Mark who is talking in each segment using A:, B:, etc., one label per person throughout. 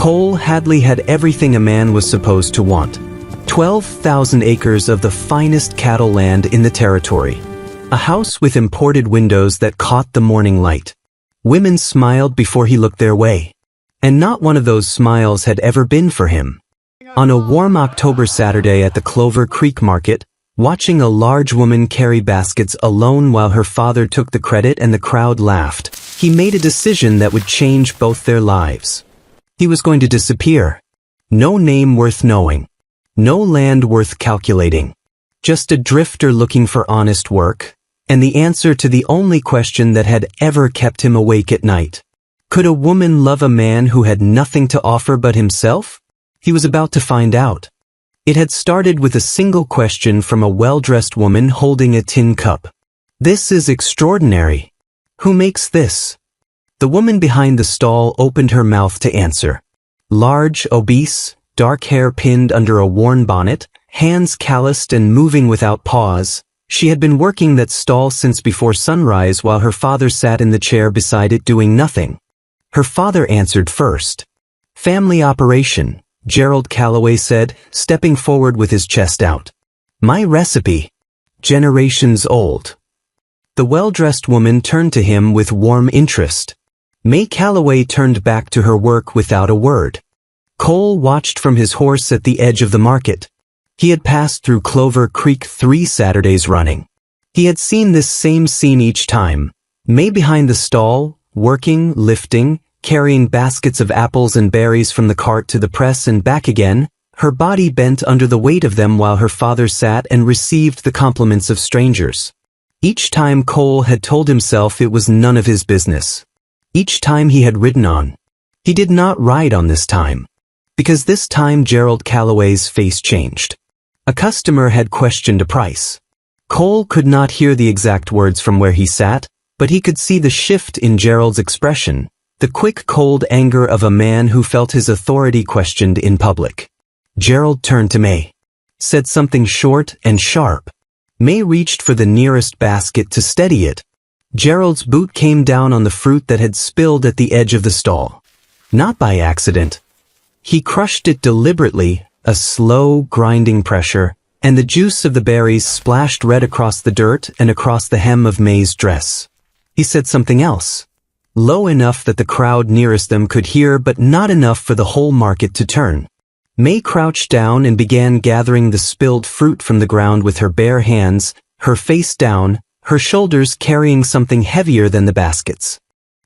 A: Cole Hadley had everything a man was supposed to want. 12,000 acres of the finest cattle land in the territory. A house with imported windows that caught the morning light. Women smiled before he looked their way. And not one of those smiles had ever been for him. On a warm October Saturday at the Clover Creek Market, watching a large woman carry baskets alone while her father took the credit and the crowd laughed, he made a decision that would change both their lives. He was going to disappear. No name worth knowing. No land worth calculating. Just a drifter looking for honest work, and the answer to the only question that had ever kept him awake at night. Could a woman love a man who had nothing to offer but himself? He was about to find out. It had started with a single question from a well-dressed woman holding a tin cup. "This is extraordinary. Who makes this?" The woman behind the stall opened her mouth to answer. Large, obese, dark hair pinned under a worn bonnet, hands calloused and moving without pause, she had been working that stall since before sunrise while her father sat in the chair beside it doing nothing. Her father answered first. "Family operation," Gerald Calloway said, stepping forward with his chest out. "My recipe. Generations old." The well-dressed woman turned to him with warm interest. May Calloway turned back to her work without a word. Cole watched from his horse at the edge of the market. He had passed through Clover Creek 3 Saturdays running. He had seen this same scene each time. May behind the stall, working, lifting, carrying baskets of apples and berries from the cart to the press and back again, her body bent under the weight of them while her father sat and received the compliments of strangers. Each time Cole had told himself it was none of his business. Each time he had ridden on. He did not ride on this time. Because this time Gerald Calloway's face changed. A customer had questioned a price. Cole could not hear the exact words from where he sat, but he could see the shift in Gerald's expression. The quick, cold anger of a man who felt his authority questioned in public. Gerald turned to May. Said something short and sharp. May reached for the nearest basket to steady it. Gerald's boot came down on the fruit that had spilled at the edge of the stall. Not by accident. He crushed it deliberately, a slow, grinding pressure, and the juice of the berries splashed red across the dirt and across the hem of May's dress. He said something else. Low enough that the crowd nearest them could hear but not enough for the whole market to turn. May crouched down and began gathering the spilled fruit from the ground with her bare hands, her face down, her shoulders carrying something heavier than the baskets.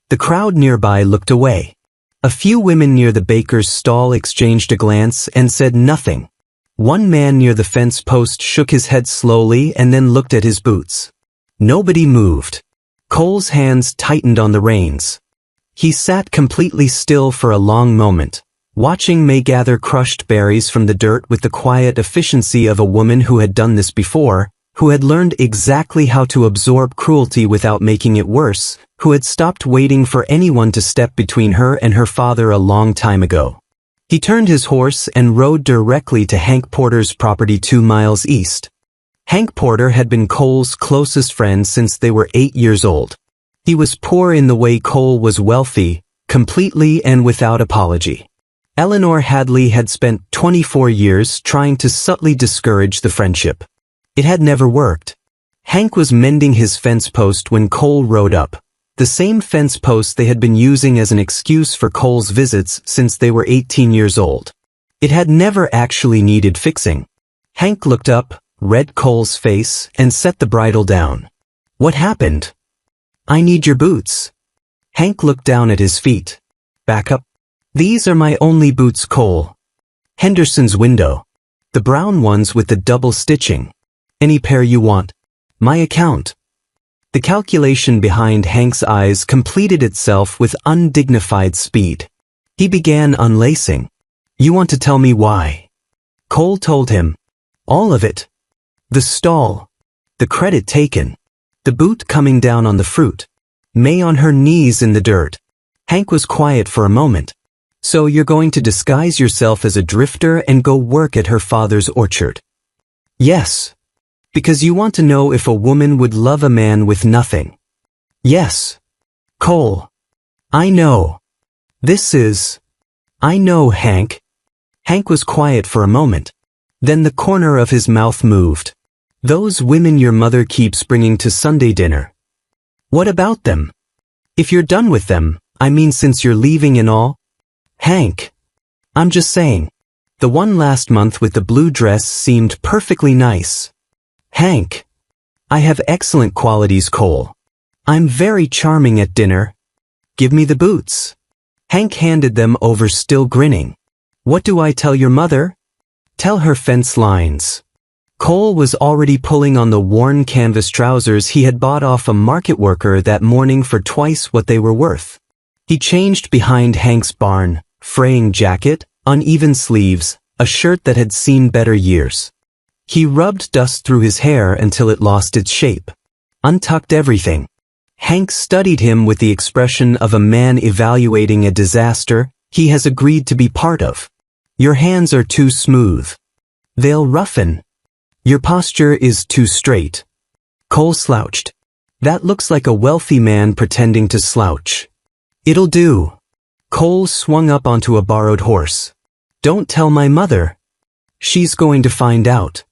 A: The crowd nearby looked away. A few women near the baker's stall exchanged a glance and said nothing. One man near the fence post shook his head slowly and then looked at his boots. Nobody moved. Cole's hands tightened on the reins. He sat completely still for a long moment, watching May gather crushed berries from the dirt with the quiet efficiency of a woman who had done this before, who had learned exactly how to absorb cruelty without making it worse, who had stopped waiting for anyone to step between her and her father a long time ago. He turned his horse and rode directly to Hank Porter's property 2 miles east. Hank Porter had been Cole's closest friend since they were 8 years old. He was poor in the way Cole was wealthy, completely and without apology. Eleanor Hadley had spent 24 years trying to subtly discourage the friendship. It had never worked. Hank was mending his fence post when Cole rode up, the same fence post they had been using as an excuse for Cole's visits since they were 18 years old. It had never actually needed fixing. Hank looked up, read Cole's face, and set the bridle down. "What happened?" "I need your boots." Hank looked down at his feet. "Back up." "These are my only boots, Cole." "Henderson's window. The brown ones with the double stitching." "Any pair you want." "My account." The calculation behind Hank's eyes completed itself with undignified speed. He began unlacing. "You want to tell me why?" Cole told him. "All of it. The stall. The credit taken. The boot coming down on the fruit. May on her knees in the dirt." Hank was quiet for a moment. "So you're going to disguise yourself as a drifter and go work at her father's orchard?" "Yes." "Because you want to know if a woman would love a man with nothing?" "Yes." "Cole, I know. This is I know, Hank. Hank was quiet for a moment. Then the corner of his mouth moved. Those women your mother keeps bringing to Sunday dinner. What about them? If you're done with them, I mean since you're leaving and all. Hank. I'm just saying. The one last month with the blue dress seemed perfectly nice. Hank. I have excellent qualities, Cole. I'm very charming at dinner. Give me the boots. Hank handed them over, still grinning. What do I tell your mother? Tell her fence lines. Cole was already pulling on the worn canvas trousers he had bought off a market worker that morning for twice what they were worth. He changed behind Hank's barn, fraying jacket, uneven sleeves, a shirt that had seen better years. He rubbed dust through his hair until it lost its shape. Untucked everything. Hank studied him with the expression of a man evaluating a disaster he has agreed to be part of. Your hands are too smooth. They'll roughen. Your posture is too straight. Cole slouched. That looks like a wealthy man pretending to slouch. It'll do. Cole swung up onto a borrowed horse. Don't tell my mother. She's going to find out.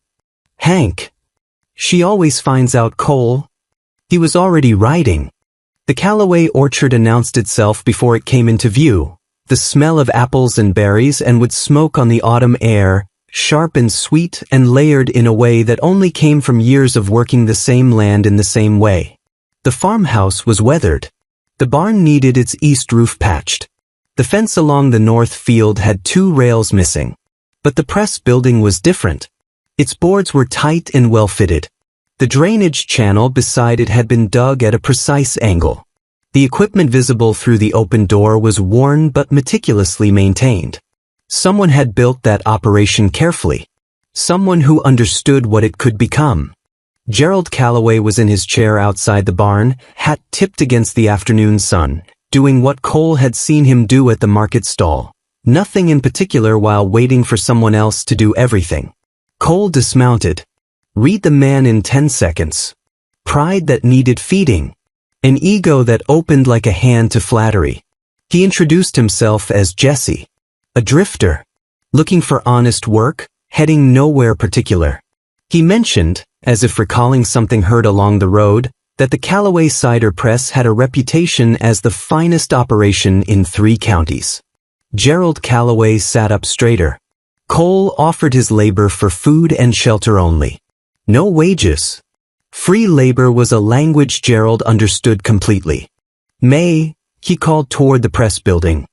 A: Hank. She always finds out, Cole. He was already riding. The Callaway orchard announced itself before it came into view. The smell of apples and berries and wood smoke on the autumn air, sharp and sweet and layered in a way that only came from years of working the same land in the same way. The farmhouse was weathered. The barn needed its east roof patched. The fence along the north field had 2 rails missing. But the press building was different. Its boards were tight and well-fitted. The drainage channel beside it had been dug at a precise angle. The equipment visible through the open door was worn but meticulously maintained. Someone had built that operation carefully. Someone who understood what it could become. Gerald Callaway was in his chair outside the barn, hat tipped against the afternoon sun, doing what Cole had seen him do at the market stall. Nothing in particular while waiting for someone else to do everything. Cole dismounted. Read the man in 10 seconds. Pride that needed feeding. An ego that opened like a hand to flattery. He introduced himself as Jesse. A drifter. Looking for honest work, heading nowhere particular. He mentioned, as if recalling something heard along the road, that the Callaway Cider Press had a reputation as the finest operation in 3 counties. Gerald Callaway sat up straighter. Cole offered his labor for food and shelter only. No wages. Free labor was a language Gerald understood completely. May, he called toward the press building.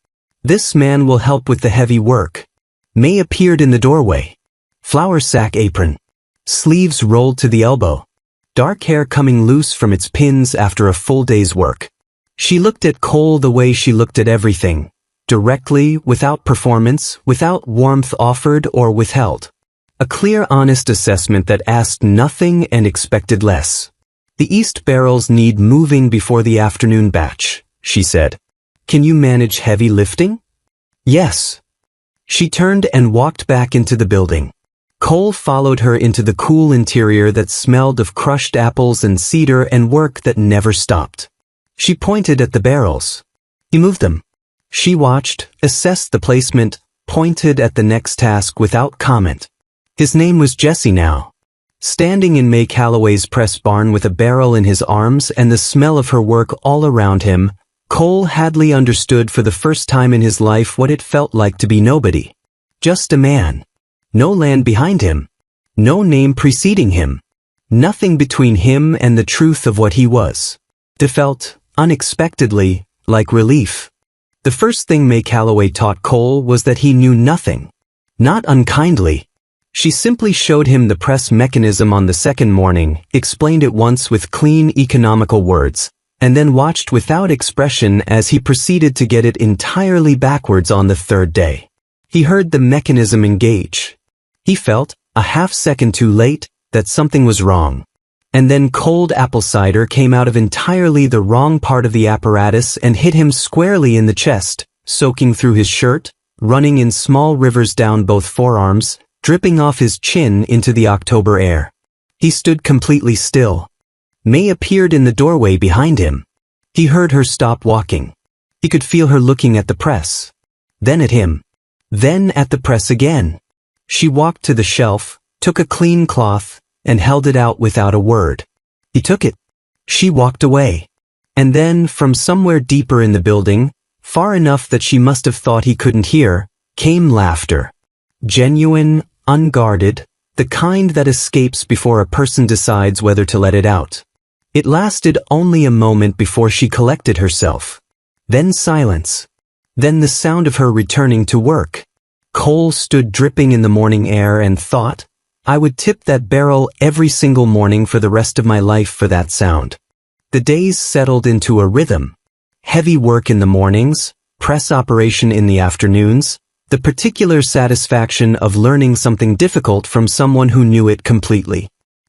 A: This man will help with the heavy work. May appeared in the doorway. Flour sack apron. Sleeves rolled to the elbow. Dark hair coming loose from its pins after a full day's work. She looked at Cole the way she looked at everything. Directly, without performance, without warmth offered or withheld. A clear, honest assessment that asked nothing and expected less. The east barrels need moving before the afternoon batch, she said. Can you manage heavy lifting? Yes. She turned and walked back into the building. Cole followed her into the cool interior that smelled of crushed apples and cedar and work that never stopped. She pointed at the barrels. He moved them. She watched, assessed the placement, pointed at the next task without comment. His name was Jesse now. Standing in May Callaway's press barn with a barrel in his arms and the smell of her work all around him, Cole Hadley understood for the first time in his life what it felt like to be nobody. Just a man. No land behind him. No name preceding him. Nothing between him and the truth of what he was. It felt, unexpectedly, like relief. The first thing May Callaway taught Cole was that he knew nothing. Not unkindly. She simply showed him the press mechanism on the second morning, explained it once with clean economical words, and then watched without expression as he proceeded to get it entirely backwards on the third day. He heard the mechanism engage. He felt, a half-second too late, that something was wrong. And then cold apple cider came out of entirely the wrong part of the apparatus and hit him squarely in the chest, soaking through his shirt, running in small rivers down both forearms, dripping off his chin into the October air. He stood completely still. May appeared in the doorway behind him. He heard her stop walking. He could feel her looking at the press. Then at him. then at the press again. She walked to the shelf, took a clean cloth, and held it out without a word. He took it. She walked away. And then, from somewhere deeper in the building, far enough that she must have thought he couldn't hear, came laughter. Genuine, unguarded, the kind that escapes before a person decides whether to let it out. It lasted only a moment before she collected herself. Then silence. Then the sound of her returning to work. Cole stood dripping in the morning air and thought, I would tip that barrel every single morning for the rest of my life for that sound. The days settled into a rhythm. Heavy work in the mornings, press operation in the afternoons, the particular satisfaction of learning something difficult from someone who knew it completely.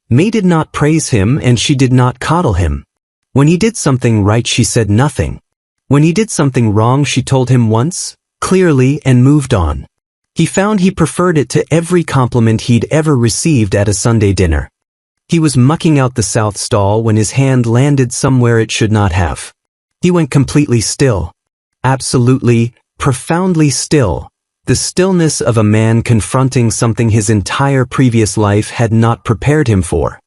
A: May did not praise him and she did not coddle him. When he did something right she said nothing. When he did something wrong she told him once, clearly, and moved on. He found he preferred it to every compliment he'd ever received at a Sunday dinner. He was mucking out the south stall when his hand landed somewhere it should not have. He went completely still. Absolutely, profoundly still. The stillness of a man confronting something his entire previous life had not prepared him for.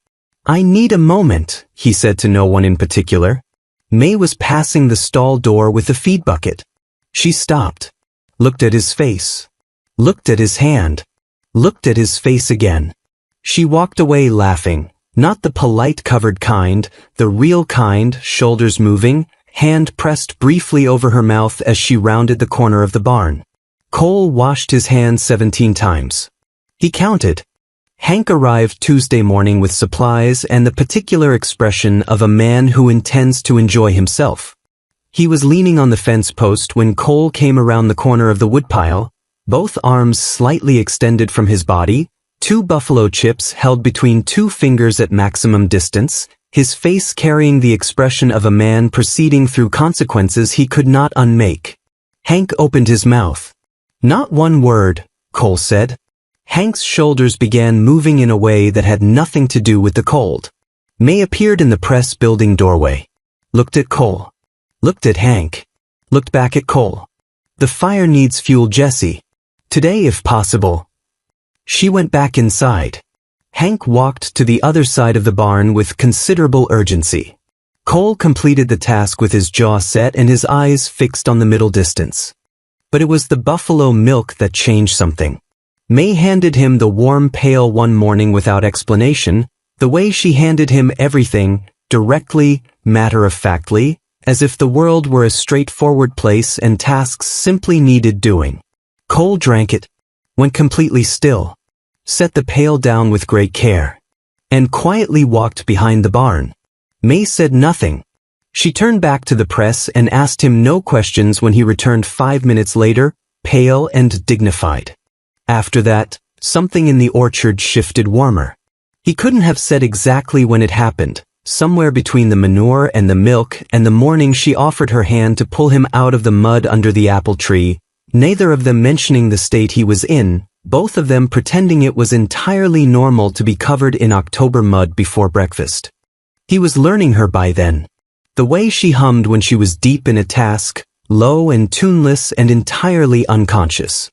A: I need a moment, he said to no one in particular. May was passing the stall door with the feed bucket. She stopped, looked at his face, looked at his hand, looked at his face again. She walked away laughing, not the polite covered kind, the real kind, shoulders moving, hand pressed briefly over her mouth as she rounded the corner of the barn. Cole washed his hands 17 times. He counted. Hank arrived Tuesday morning with supplies and the particular expression of a man who intends to enjoy himself. He was leaning on the fence post when Cole came around the corner of the woodpile, both arms slightly extended from his body, 2 buffalo chips held between 2 fingers at maximum distance, his face carrying the expression of a man proceeding through consequences he could not unmake. Hank opened his mouth. Not one word, Cole said. Hank's shoulders began moving in a way that had nothing to do with the cold. May appeared in the press building doorway. Looked at Cole. Looked at Hank. Looked back at Cole. The fire needs fuel, Jesse. Today if possible. She went back inside. Hank walked to the other side of the barn with considerable urgency. Cole completed the task with his jaw set and his eyes fixed on the middle distance. But it was the buffalo milk that changed something. May handed him the warm pail one morning without explanation, the way she handed him everything, directly, matter-of-factly, as if the world were a straightforward place and tasks simply needed doing. Cole drank it, went completely still, set the pail down with great care, and quietly walked behind the barn. May said nothing. She turned back to the press and asked him no questions when he returned 5 minutes later, pale and dignified. After that, something in the orchard shifted warmer. He couldn't have said exactly when it happened, somewhere between the manure and the milk and the morning she offered her hand to pull him out of the mud under the apple tree, neither of them mentioning the state he was in, both of them pretending it was entirely normal to be covered in October mud before breakfast. He was learning her by then. The way she hummed when she was deep in a task, low and tuneless and entirely unconscious.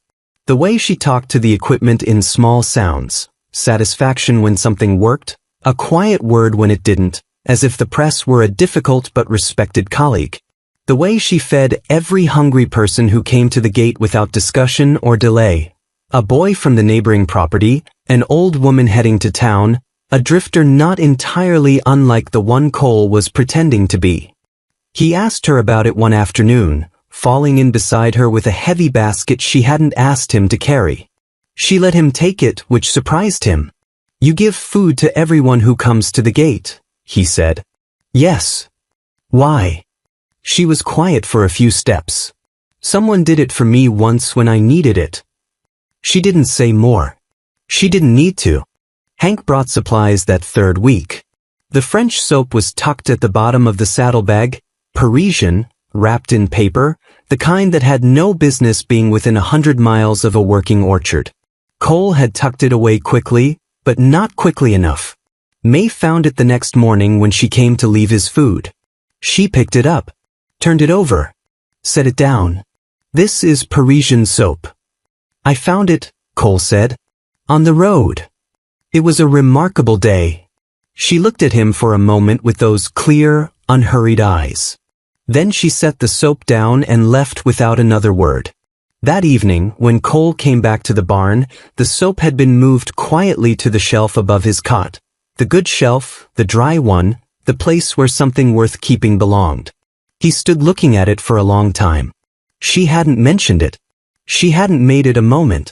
A: The way she talked to the equipment in small sounds, satisfaction when something worked, a quiet word when it didn't, as if the press were a difficult but respected colleague. The way she fed every hungry person who came to the gate without discussion or delay. A boy from the neighboring property, an old woman heading to town, a drifter not entirely unlike the one Cole was pretending to be. He asked her about it one afternoon, falling in beside her with a heavy basket she hadn't asked him to carry. She let him take it, which surprised him. "You give food to everyone who comes to the gate," he said. "Yes." "Why?" She was quiet for a few steps. "Someone did it for me once when I needed it." She didn't say more. She didn't need to. Hank brought supplies that third week. The French soap was tucked at the bottom of the saddlebag, Parisian, wrapped in paper, the kind that had no business being within 100 miles of a working orchard. Cole had tucked it away quickly, but not quickly enough. May found it the next morning when she came to leave his food. She picked it up, turned it over, set it down. "This is Parisian soap." I found it, Cole said. On the road. It was a remarkable day. She looked at him for a moment with those clear, unhurried eyes. Then she set the soap down and left without another word. That evening, when Cole came back to the barn, the soap had been moved quietly to the shelf above his cot. The good shelf, the dry one, the place where something worth keeping belonged. He stood looking at it for a long time. She hadn't mentioned it. She hadn't made it a moment.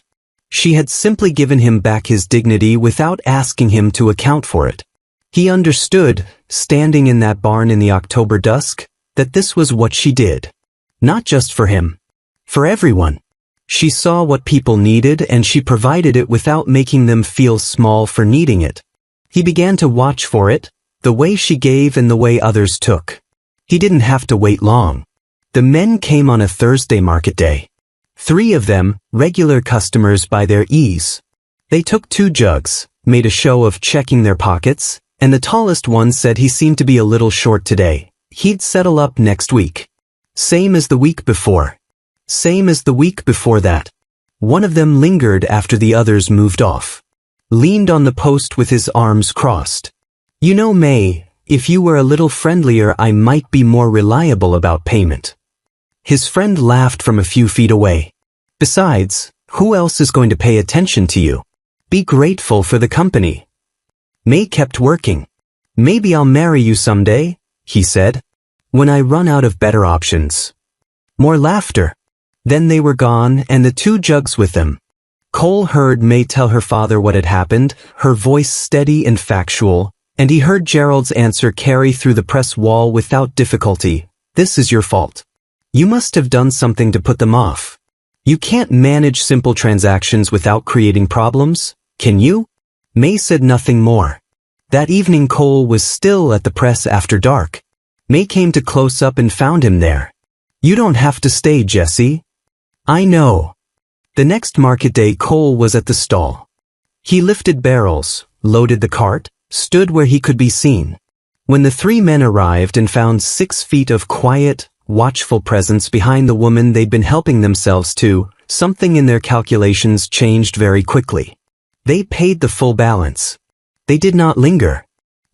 A: She had simply given him back his dignity without asking him to account for it. He understood, standing in that barn in the October dusk, that this was what she did. Not just for him. For everyone. She saw what people needed and she provided it without making them feel small for needing it. He began to watch for it, the way she gave and the way others took. He didn't have to wait long. The men came on a Thursday market day. 3 of them, regular customers by their ease. They took 2 jugs, made a show of checking their pockets, and the tallest one said he seemed to be a little short today. He'd settle up next week. Same as the week before. Same as the week before that. One of them lingered after the others moved off. Leaned on the post with his arms crossed. You know, May, if you were a little friendlier, I might be more reliable about payment. His friend laughed from a few feet away. Besides, who else is going to pay attention to you? Be grateful for the company. May kept working. Maybe I'll marry you someday, he said. When I run out of better options. More laughter. Then they were gone and the 2 jugs with them. Cole heard May tell her father what had happened, her voice steady and factual, and he heard Gerald's answer carry through the press wall without difficulty. This is your fault. You must have done something to put them off. You can't manage simple transactions without creating problems, can you? May said nothing more. That evening Cole was still at the press after dark. May came to close up and found him there. You don't have to stay, Jesse. I know. The next market day Cole was at the stall. He lifted barrels, loaded the cart, stood where he could be seen. When the 3 men arrived and found 6 feet of quiet, watchful presence behind the woman they'd been helping themselves to, something in their calculations changed very quickly. They paid the full balance. They did not linger.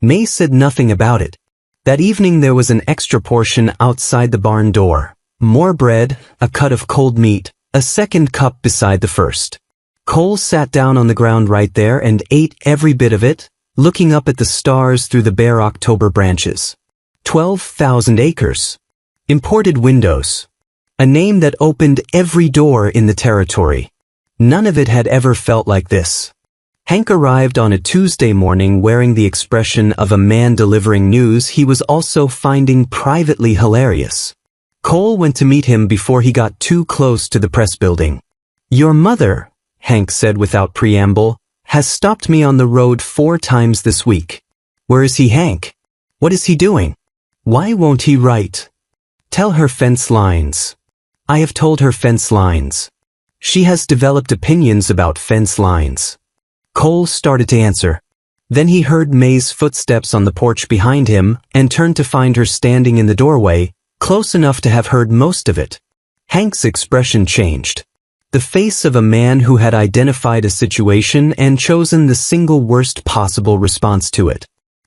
A: May said nothing about it. That evening there was an extra portion outside the barn door. More bread, a cut of cold meat, a second cup beside the first. Cole sat down on the ground right there and ate every bit of it, looking up at the stars through the bare October branches. 12,000 acres. Imported windows. A name that opened every door in the territory. None of it had ever felt like this. Hank arrived on a Tuesday morning wearing the expression of a man delivering news he was also finding privately hilarious. Cole went to meet him before he got too close to the press building. Your mother, Hank said without preamble, has stopped me on the road 4 times this week. Where is he, Hank? What is he doing? Why won't he write? Tell her fence lines. I have told her fence lines. She has developed opinions about fence lines. Cole started to answer. Then he heard May's footsteps on the porch behind him and turned to find her standing in the doorway, close enough to have heard most of it. Hank's expression changed. The face of a man who had identified a situation and chosen the single worst possible response to it.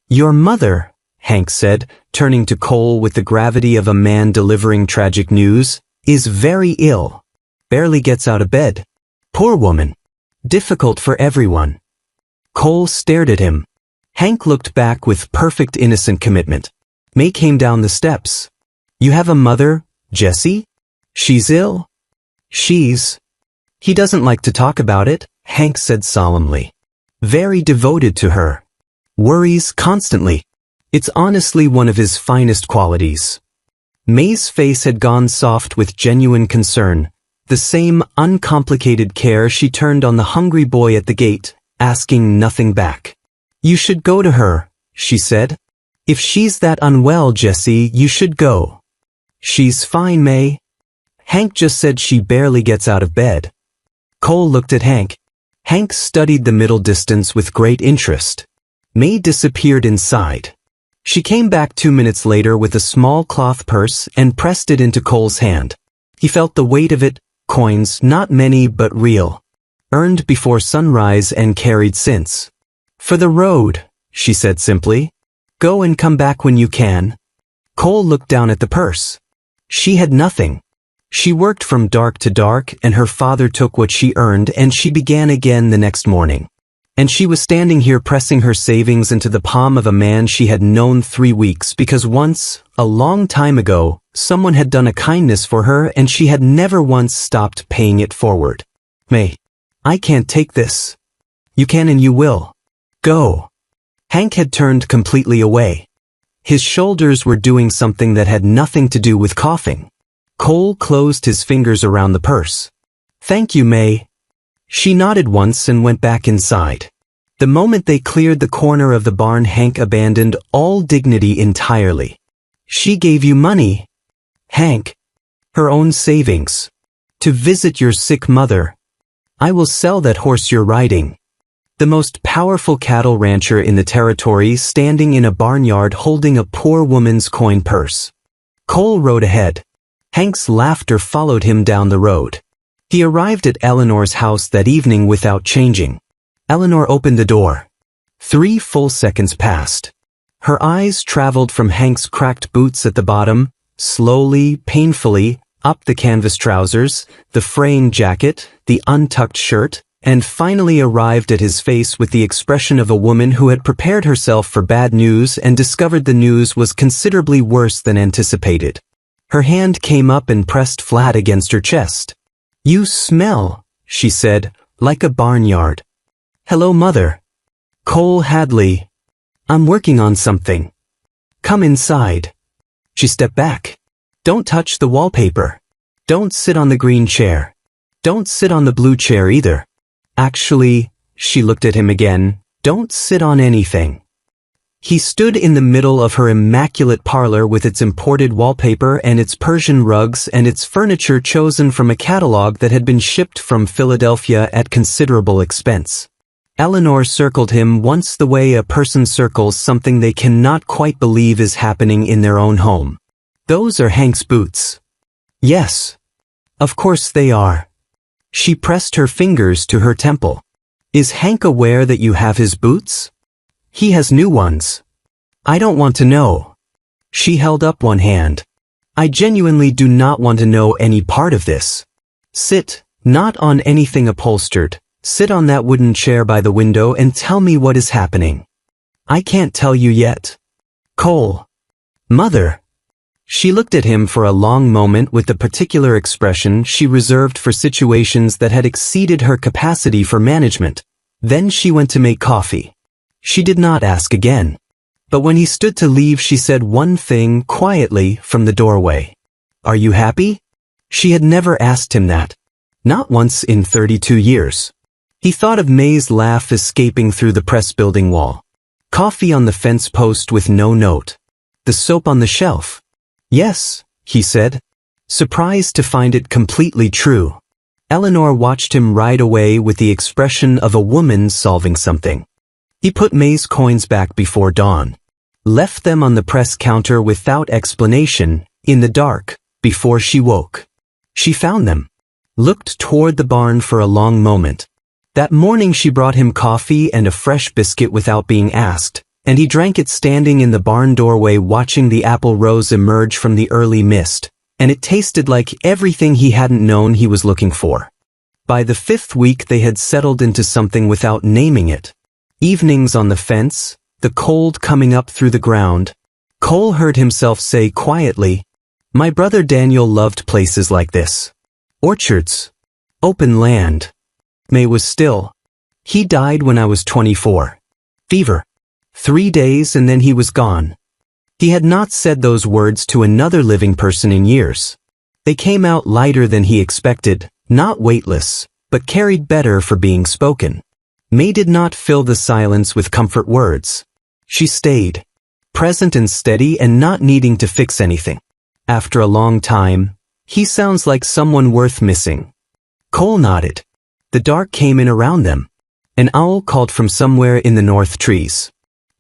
A: Your mother, Hank said, turning to Cole with the gravity of a man delivering tragic news, is very ill. Barely gets out of bed. Poor woman. Difficult for everyone. Cole stared at him. Hank looked back with perfect innocent commitment. May came down the steps. You have a mother, Jesse? She's ill? He doesn't like to talk about it, Hank said solemnly. Very devoted to her. Worries constantly. It's honestly one of his finest qualities. May's face had gone soft with genuine concern, the same uncomplicated care she turned on the hungry boy at the gate, asking nothing back. You should go to her, she said. If she's that unwell, Jesse, you should go. She's fine, May. Hank just said she barely gets out of bed. Cole looked at Hank. Hank studied the middle distance with great interest. May disappeared inside. She came back 2 minutes later with a small cloth purse and pressed it into Cole's hand. He felt the weight of it, coins, not many but real. Earned before sunrise and carried since. For the road, she said simply. Go and come back when you can. Cole looked down at the purse. She had nothing. She worked from dark to dark, and her father took what she earned, and she began again the next morning. And she was standing here pressing her savings into the palm of a man she had known 3 weeks because once, a long time ago, someone had done a kindness for her and she had never once stopped paying it forward. May, I can't take this. You can and you will. Go. Hank had turned completely away. His shoulders were doing something that had nothing to do with coughing. Cole closed his fingers around the purse. Thank you, May. She nodded once and went back inside. The moment they cleared the corner of the barn, Hank abandoned all dignity entirely. She gave you money, Hank. Her own savings. To visit your sick mother. I will sell that horse you're riding. The most powerful cattle rancher in the territory standing in a barnyard holding a poor woman's coin purse. Cole rode ahead. Hank's laughter followed him down the road. He arrived at Eleanor's house that evening without changing. Eleanor opened the door. 3 full seconds passed. Her eyes traveled from Hank's cracked boots at the bottom, slowly, painfully, up the canvas trousers, the fraying jacket, the untucked shirt, and finally arrived at his face with the expression of a woman who had prepared herself for bad news and discovered the news was considerably worse than anticipated. Her hand came up and pressed flat against her chest. You smell, she said, like a barnyard. Hello, Mother. Cole Hadley. I'm working on something. Come inside. She stepped back. Don't touch the wallpaper. Don't sit on the green chair. Don't sit on the blue chair either. Actually, she looked at him again, don't sit on anything. He stood in the middle of her immaculate parlor with its imported wallpaper and its Persian rugs and its furniture chosen from a catalog that had been shipped from Philadelphia at considerable expense. Eleanor circled him once the way a person circles something they cannot quite believe is happening in their own home. Those are Hank's boots. Yes. Of course they are. She pressed her fingers to her temple. Is Hank aware that you have his boots? He has new ones. I don't want to know. She held up one hand. I genuinely do not want to know any part of this. Sit, not on anything upholstered. Sit on that wooden chair by the window and tell me what is happening. I can't tell you yet. Cole. Mother. She looked at him for a long moment with the particular expression she reserved for situations that had exceeded her capacity for management. Then she went to make coffee. She did not ask again. But when he stood to leave, she said one thing quietly from the doorway. Are you happy? She had never asked him that. Not once in 32 years. He thought of May's laugh escaping through the press building wall. Coffee on the fence post with no note. The soap on the shelf. Yes, he said, surprised to find it completely true. Eleanor watched him ride away with the expression of a woman solving something. He put May's coins back before dawn. Left them on the press counter without explanation, in the dark, before she woke. She found them. Looked toward the barn for a long moment. That morning she brought him coffee and a fresh biscuit without being asked, and he drank it standing in the barn doorway watching the apple rows emerge from the early mist, and it tasted like everything he hadn't known he was looking for. By the 5th week they had settled into something without naming it. Evenings on the fence, the cold coming up through the ground. Cole heard himself say quietly, my brother Daniel loved places like this. Orchards. Open land. May was still. He died when I was 24. Fever. 3 days and then he was gone. He had not said those words to another living person in years. They came out lighter than he expected, not weightless, but carried better for being spoken. May did not fill the silence with comfort words. She stayed, present and steady and not needing to fix anything. After a long time, he sounds like someone worth missing. Cole nodded. The dark came in around them. An owl called from somewhere in the north trees.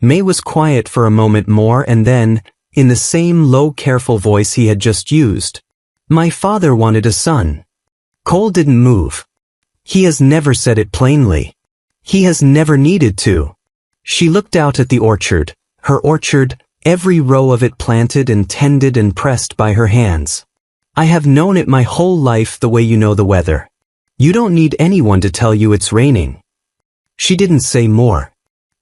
A: May was quiet for a moment more and then, in the same low, careful voice he had just used, my father wanted a son. Cole didn't move. He has never said it plainly. He has never needed to. She looked out at the orchard, her orchard, every row of it planted and tended and pressed by her hands. I have known it my whole life the way you know the weather. You don't need anyone to tell you it's raining. She didn't say more.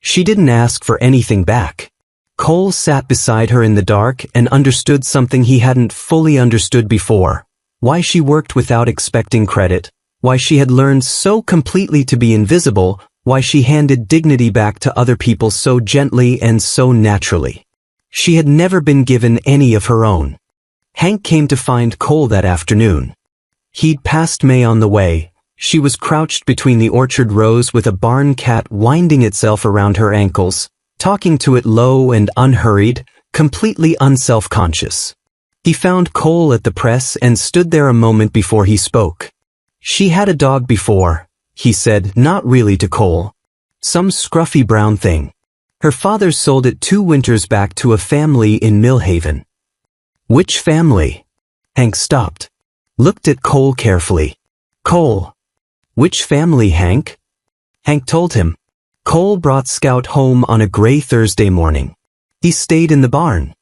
A: She didn't ask for anything back. Cole sat beside her in the dark and understood something he hadn't fully understood before. Why she worked without expecting credit, why she had learned so completely to be invisible, why she handed dignity back to other people so gently and so naturally. She had never been given any of her own. Hank came to find Cole that afternoon. He'd passed May on the way. She was crouched between the orchard rows with a barn cat winding itself around her ankles, talking to it low and unhurried, completely unself-conscious. He found Cole at the press and stood there a moment before he spoke. She had a dog before, he said, not really to Cole. Some scruffy brown thing. Her father sold it 2 winters back to a family in Millhaven. Which family? Hank stopped. Looked at Cole carefully. Cole. Which family, Hank? Hank told him. Cole brought Scout home on a gray Thursday morning. He stayed in the barn.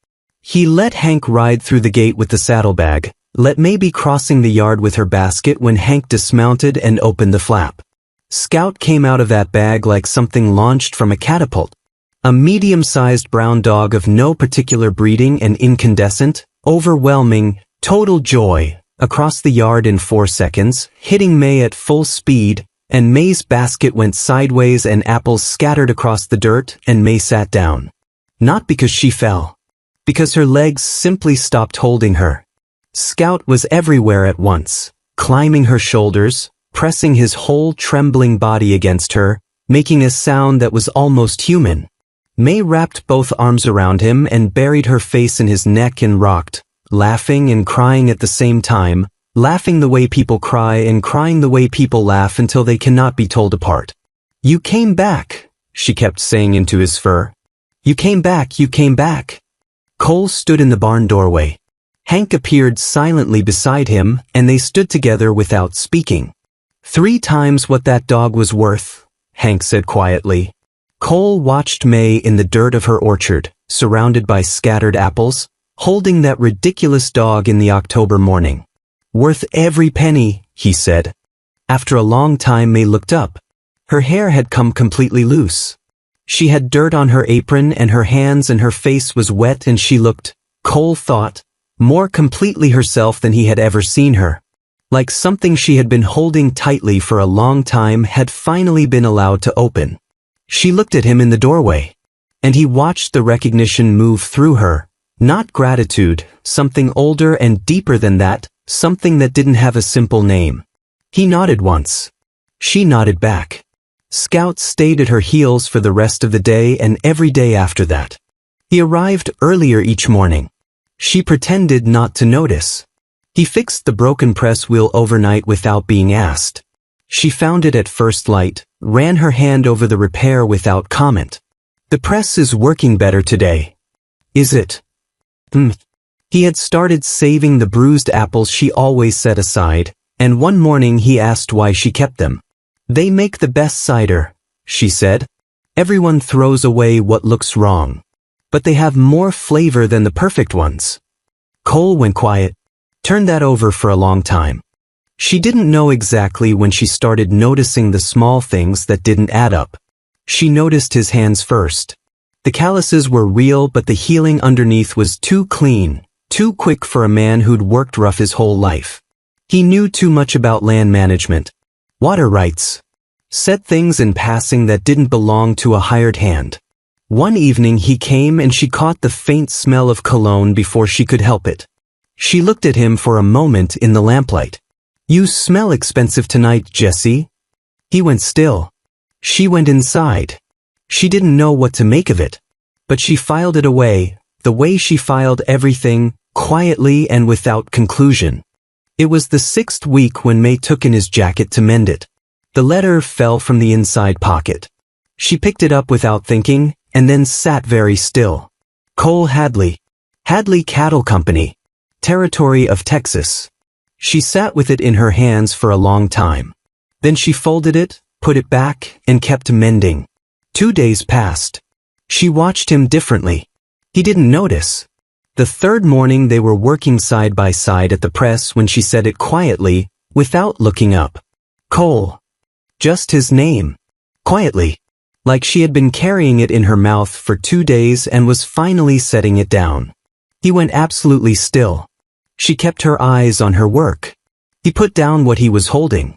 A: He let Hank ride through the gate with the saddlebag, let May be crossing the yard with her basket when Hank dismounted and opened the flap. Scout came out of that bag like something launched from a catapult. A medium-sized brown dog of no particular breeding and incandescent, overwhelming, total joy, across the yard in 4 seconds, hitting May at full speed, and May's basket went sideways and apples scattered across the dirt, and May sat down. Not because she fell. Because her legs simply stopped holding her. Scout was everywhere at once, climbing her shoulders, pressing his whole trembling body against her, making a sound that was almost human. May wrapped both arms around him and buried her face in his neck and rocked, laughing and crying at the same time, laughing the way people cry and crying the way people laugh until they cannot be told apart. You came back, she kept saying into his fur. You came back, you came back. Cole stood in the barn doorway. Hank appeared silently beside him, and they stood together without speaking. 3 times what that dog was worth, Hank said quietly. Cole watched May in the dirt of her orchard, surrounded by scattered apples, holding that ridiculous dog in the October morning. Worth every penny, he said. After a long time May looked up. Her hair had come completely loose. She had dirt on her apron and her hands and her face was wet and she looked, Cole thought, more completely herself than he had ever seen her. Like something she had been holding tightly for a long time had finally been allowed to open. She looked at him in the doorway. And he watched the recognition move through her. Not gratitude, something older and deeper than that, something that didn't have a simple name. He nodded once. She nodded back. Scout stayed at her heels for the rest of the day and every day after that. He arrived earlier each morning. She pretended not to notice. He fixed the broken press wheel overnight without being asked. She found it at first light, ran her hand over the repair without comment. The press is working better today. Is it? He had started saving the bruised apples she always set aside, and one morning he asked why she kept them. They make the best cider, she said. Everyone throws away what looks wrong. But they have more flavor than the perfect ones. Cole went quiet, turned that over for a long time. She didn't know exactly when she started noticing the small things that didn't add up. She noticed his hands first. The calluses were real, but the healing underneath was too clean, too quick for a man who'd worked rough his whole life. He knew too much about land management. Water rights. Said things in passing that didn't belong to a hired hand. One evening he came and she caught the faint smell of cologne before she could help it. She looked at him for a moment in the lamplight. You smell expensive tonight, Jessie. He went still. She went inside. She didn't know what to make of it. But she filed it away, the way she filed everything, quietly and without conclusion. It was the 6th week when May took in his jacket to mend it. The letter fell from the inside pocket. She picked it up without thinking, and then sat very still. Cole Hadley. Hadley Cattle Company. Territory of Texas. She sat with it in her hands for a long time. Then she folded it, put it back, and kept mending. 2 days passed. She watched him differently. He didn't notice. The third morning they were working side by side at the press when she said it quietly, without looking up. Cole. Just his name. Quietly. Like she had been carrying it in her mouth for 2 days and was finally setting it down. He went absolutely still. She kept her eyes on her work. He put down what he was holding.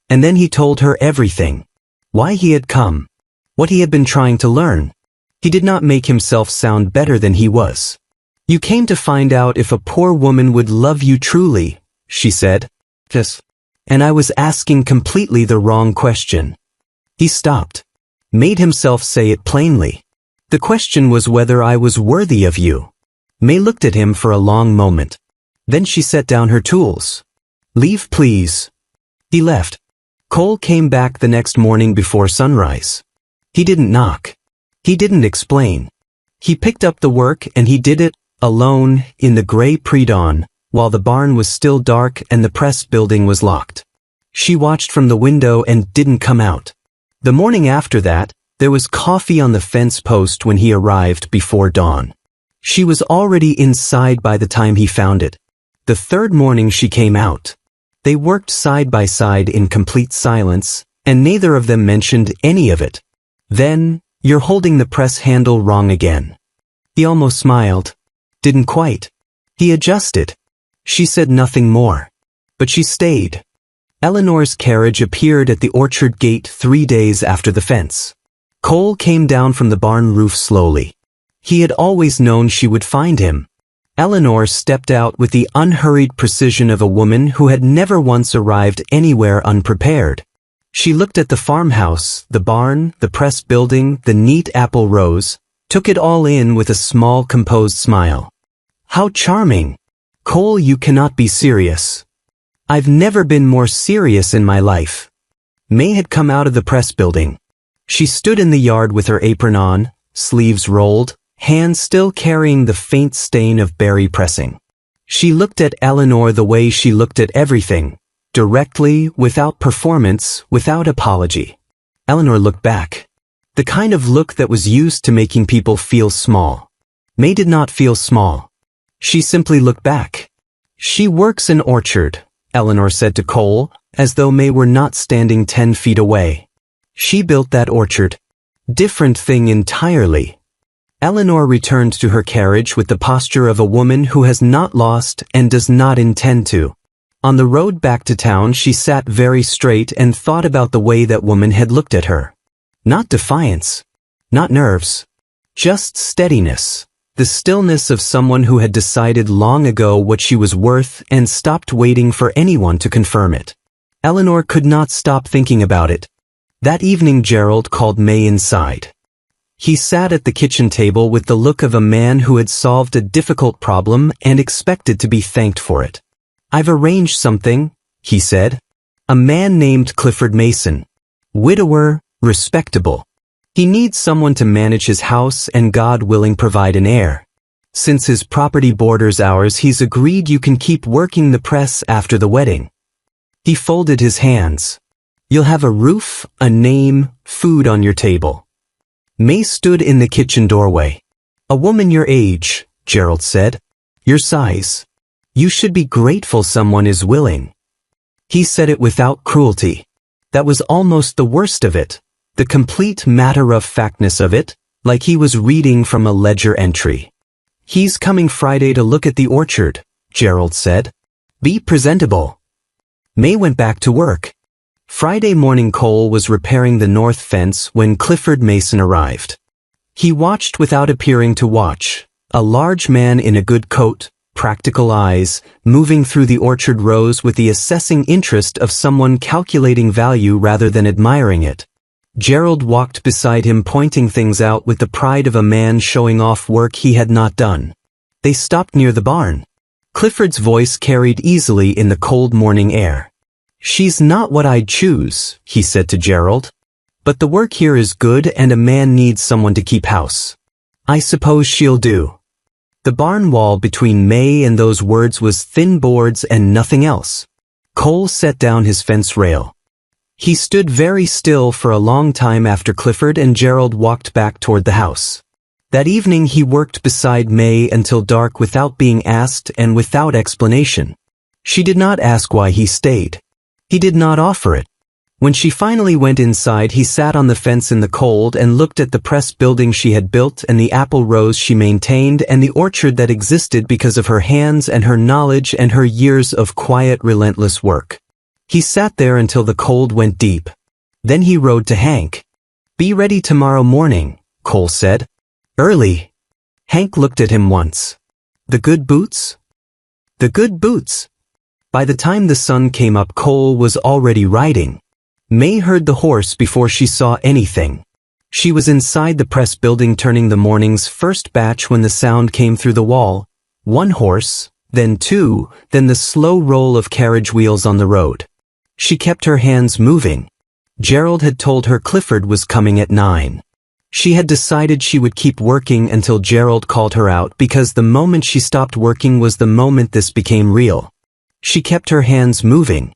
A: And then he told her everything. Why he had come. What he had been trying to learn. He did not make himself sound better than he was. You came to find out if a poor woman would love you truly, she said. Yes. And I was asking completely the wrong question. He stopped. Made himself say it plainly. The question was whether I was worthy of you. May looked at him for a long moment. Then she set down her tools. Leave, please. He left. Cole came back the next morning before sunrise. He didn't knock. He didn't explain. He picked up the work and he did it, alone, in the gray pre-dawn, while the barn was still dark and the press building was locked. She watched from the window and didn't come out. The morning after that, there was coffee on the fence post when he arrived before dawn. She was already inside by the time he found it. The third morning she came out. They worked side by side in complete silence, and neither of them mentioned any of it. Then, you're holding the press handle wrong again. He almost smiled. Didn't quite. He adjusted. She said nothing more. But she stayed. Eleanor's carriage appeared at the orchard gate 3 days after the fence. Cole came down from the barn roof slowly. He had always known she would find him. Eleanor stepped out with the unhurried precision of a woman who had never once arrived anywhere unprepared. She looked at the farmhouse, the barn, the press building, the neat apple rows, took it all in with a small composed smile. How charming! Cole, you cannot be serious. I've never been more serious in my life. May had come out of the press building. She stood in the yard with her apron on, sleeves rolled, hands still carrying the faint stain of berry pressing. She looked at Eleanor the way she looked at everything, directly, without performance, without apology. Eleanor looked back. The kind of look that was used to making people feel small. May did not feel small. She simply looked back. She works an orchard, Eleanor said to Cole, as though May were not standing 10 feet away. She built that orchard. Different thing entirely. Eleanor returned to her carriage with the posture of a woman who has not lost and does not intend to. On the road back to town she sat very straight and thought about the way that woman had looked at her. Not defiance. Not nerves. Just steadiness. The stillness of someone who had decided long ago what she was worth and stopped waiting for anyone to confirm it. Eleanor could not stop thinking about it. That evening Gerald called May inside. He sat at the kitchen table with the look of a man who had solved a difficult problem and expected to be thanked for it. I've arranged something, he said. A man named Clifford Mason. Widower, respectable. He needs someone to manage his house and God willing provide an heir. Since his property borders ours, he's agreed you can keep working the press after the wedding. He folded his hands. You'll have a roof, a name, food on your table. May stood in the kitchen doorway. A woman your age, Gerald said. Your size. You should be grateful someone is willing. He said it without cruelty. That was almost the worst of it. The complete matter-of-factness of it, like he was reading from a ledger entry. He's coming Friday to look at the orchard, Gerald said. Be presentable. May went back to work. Friday morning Cole was repairing the north fence when Clifford Mason arrived. He watched without appearing to watch, a large man in a good coat, practical eyes, moving through the orchard rows with the assessing interest of someone calculating value rather than admiring it. Gerald walked beside him pointing things out with the pride of a man showing off work he had not done. They stopped near the barn. Clifford's voice carried easily in the cold morning air. She's not what I'd choose, he said to Gerald. But the work here is good and a man needs someone to keep house. I suppose she'll do. The barn wall between May and those words was thin boards and nothing else. Cole set down his fence rail. He stood very still for a long time after Clifford and Gerald walked back toward the house. That evening he worked beside May until dark without being asked and without explanation. She did not ask why he stayed. He did not offer it. When she finally went inside, he sat on the fence in the cold and looked at the press building she had built and the apple rows she maintained and the orchard that existed because of her hands and her knowledge and her years of quiet, relentless work. He sat there until the cold went deep. Then he rode to Hank. "Be ready tomorrow morning," Cole said. "Early." Hank looked at him once. "The good boots?" "The good boots." By the time the sun came up, Cole was already riding. May heard the horse before she saw anything. She was inside the press building turning the morning's first batch when the sound came through the wall. One horse, then two, then the slow roll of carriage wheels on the road. She kept her hands moving. Gerald had told her Clifford was coming at 9. She had decided she would keep working until Gerald called her out because the moment she stopped working was the moment this became real. She kept her hands moving.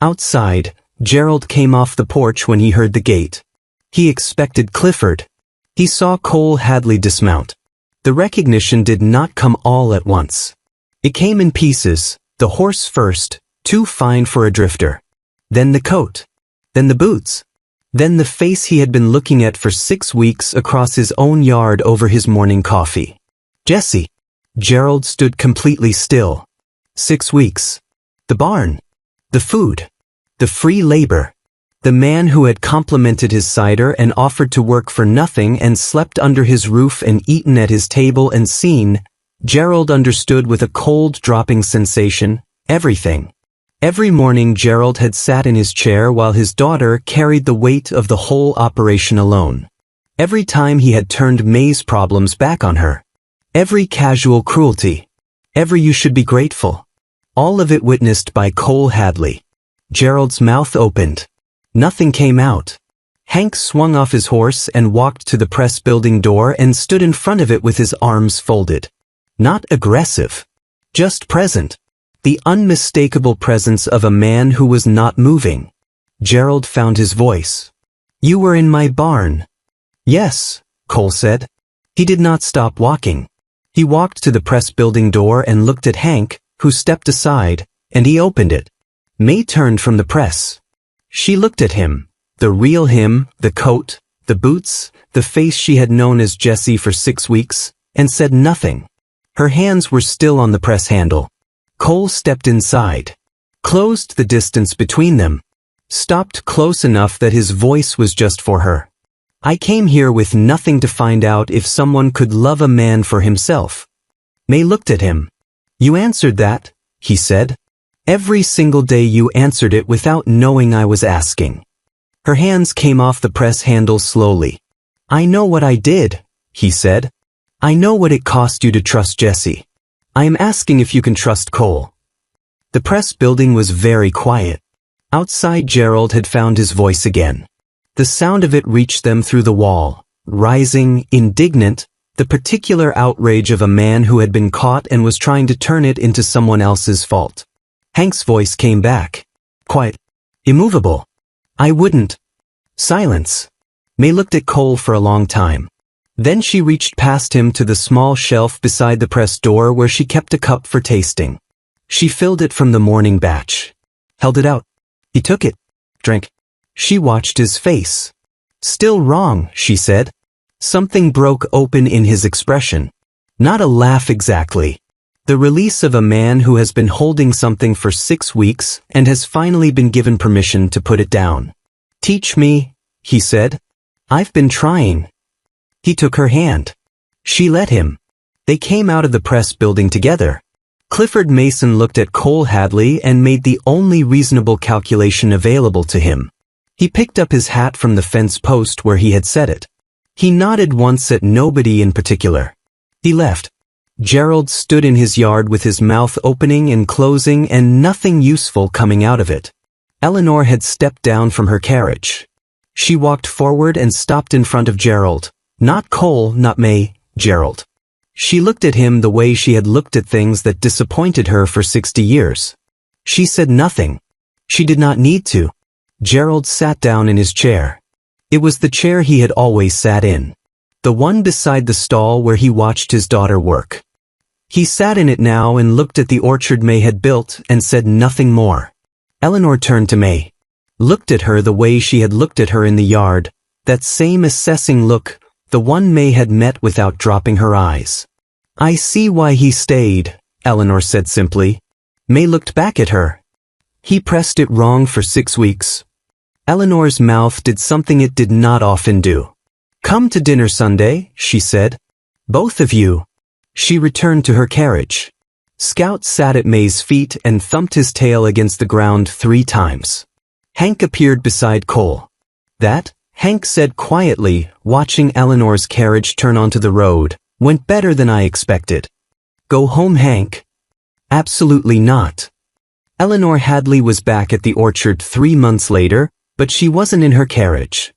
A: Outside, Gerald came off the porch when he heard the gate. He expected Clifford. He saw Cole Hadley dismount. The recognition did not come all at once. It came in pieces, the horse first, too fine for a drifter. Then the coat. Then the boots. Then the face he had been looking at for 6 weeks across his own yard over his morning coffee. Jesse. Gerald stood completely still. 6 weeks. The barn. The food. The free labor. The man who had complimented his cider and offered to work for nothing and slept under his roof and eaten at his table and seen, Gerald understood with a cold dropping sensation, everything. Every morning Gerald had sat in his chair while his daughter carried the weight of the whole operation alone. Every time he had turned May's problems back on her. Every casual cruelty. Every "you should be grateful." All of it witnessed by Cole Hadley. Gerald's mouth opened. Nothing came out. Hank swung off his horse and walked to the press building door and stood in front of it with his arms folded. Not aggressive. Just present. The unmistakable presence of a man who was not moving. Gerald found his voice. "You were in my barn." "Yes," Cole said. He did not stop walking. He walked to the press building door and looked at Hank, who stepped aside, and he opened it. May turned from the press. She looked at him, the real him, the coat, the boots, the face she had known as Jesse for 6 weeks, and said nothing. Her hands were still on the press handle. Cole stepped inside, closed the distance between them, stopped close enough that his voice was just for her. "I came here with nothing to find out if someone could love a man for himself." May looked at him. "You answered that," he said. "Every single day you answered it without knowing I was asking." Her hands came off the press handle slowly. "I know what I did," he said. "I know what it cost you to trust Jesse. I am asking if you can trust Cole." The press building was very quiet. Outside, Gerald had found his voice again. The sound of it reached them through the wall, rising, indignant, the particular outrage of a man who had been caught and was trying to turn it into someone else's fault. Hank's voice came back. Quiet. Immovable. "I wouldn't." Silence. May looked at Cole for a long time. Then she reached past him to the small shelf beside the press door where she kept a cup for tasting. She filled it from the morning batch. Held it out. He took it. Drank. She watched his face. "Still wrong," she said. Something broke open in his expression. Not a laugh exactly. The release of a man who has been holding something for 6 weeks and has finally been given permission to put it down. "Teach me," he said. "I've been trying." He took her hand. She let him. They came out of the press building together. Clifford Mason looked at Cole Hadley and made the only reasonable calculation available to him. He picked up his hat from the fence post where he had set it. He nodded once at nobody in particular. He left. Gerald stood in his yard with his mouth opening and closing and nothing useful coming out of it. Eleanor had stepped down from her carriage. She walked forward and stopped in front of Gerald. Not Cole, not May, Gerald. She looked at him the way she had looked at things that disappointed her for 60 years. She said nothing. She did not need to. Gerald sat down in his chair. It was the chair he had always sat in. The one beside the stall where he watched his daughter work. He sat in it now and looked at the orchard May had built and said nothing more. Eleanor turned to May. Looked at her the way she had looked at her in the yard, that same assessing look, the one May had met without dropping her eyes. "I see why he stayed," Eleanor said simply. May looked back at her. "He pressed it wrong for 6 weeks. Eleanor's mouth did something it did not often do. "Come to dinner Sunday," she said. "Both of you." She returned to her carriage. Scout sat at May's feet and thumped his tail against the ground 3 times. Hank appeared beside Cole. "That," Hank said quietly, watching Eleanor's carriage turn onto the road, "went better than I expected." "Go home, Hank." "Absolutely not." Eleanor Hadley was back at the orchard 3 months later, but she wasn't in her carriage.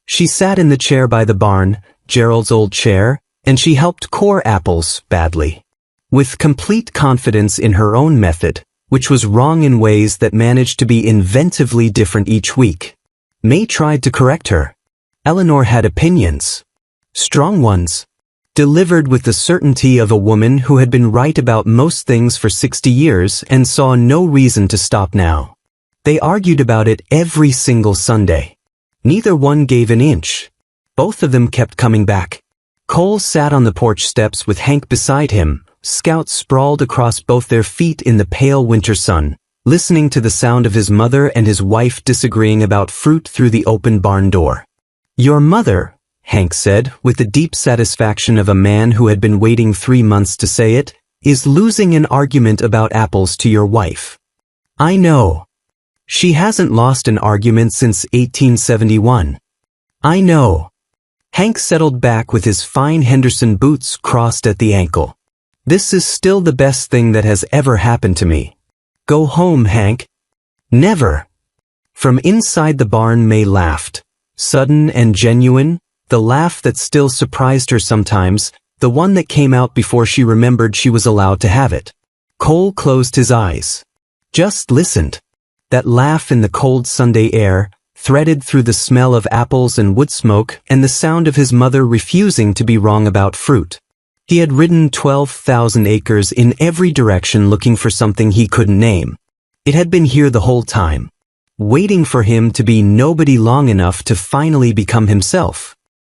A: She sat in the chair by the barn, Gerald's old chair, and she helped core apples badly. With complete confidence in her own method, which was wrong in ways that managed to be inventively different each week. May tried to correct her. Eleanor had opinions. Strong ones. Delivered with the certainty of a woman who had been right about most things for 60 years and saw no reason to stop now. They argued about it every single Sunday. Neither one gave an inch. Both of them kept coming back. Cole sat on the porch steps with Hank beside him, Scout sprawled across both their feet in the pale winter sun, listening to the sound of his mother and his wife disagreeing about fruit through the open barn door. "Your mother," Hank said, with the deep satisfaction of a man who had been waiting 3 months to say it, "is losing an argument about apples to your wife." "I know." "She hasn't lost an argument since 1871. "I know." Hank settled back with his fine Henderson boots crossed at the ankle. "This is still the best thing that has ever happened to me." "Go home, Hank." "Never." From inside the barn May laughed. Sudden and genuine, the laugh that still surprised her sometimes, the one that came out before she remembered she was allowed to have it. Cole closed his eyes. Just listened. That laugh in the cold Sunday air, threaded through the smell of apples and wood smoke and the sound of his mother refusing to be wrong about fruit. He had ridden 12,000 acres in every direction looking for something he couldn't name. It had been here the whole time, waiting for him to be nobody long enough to finally become himself.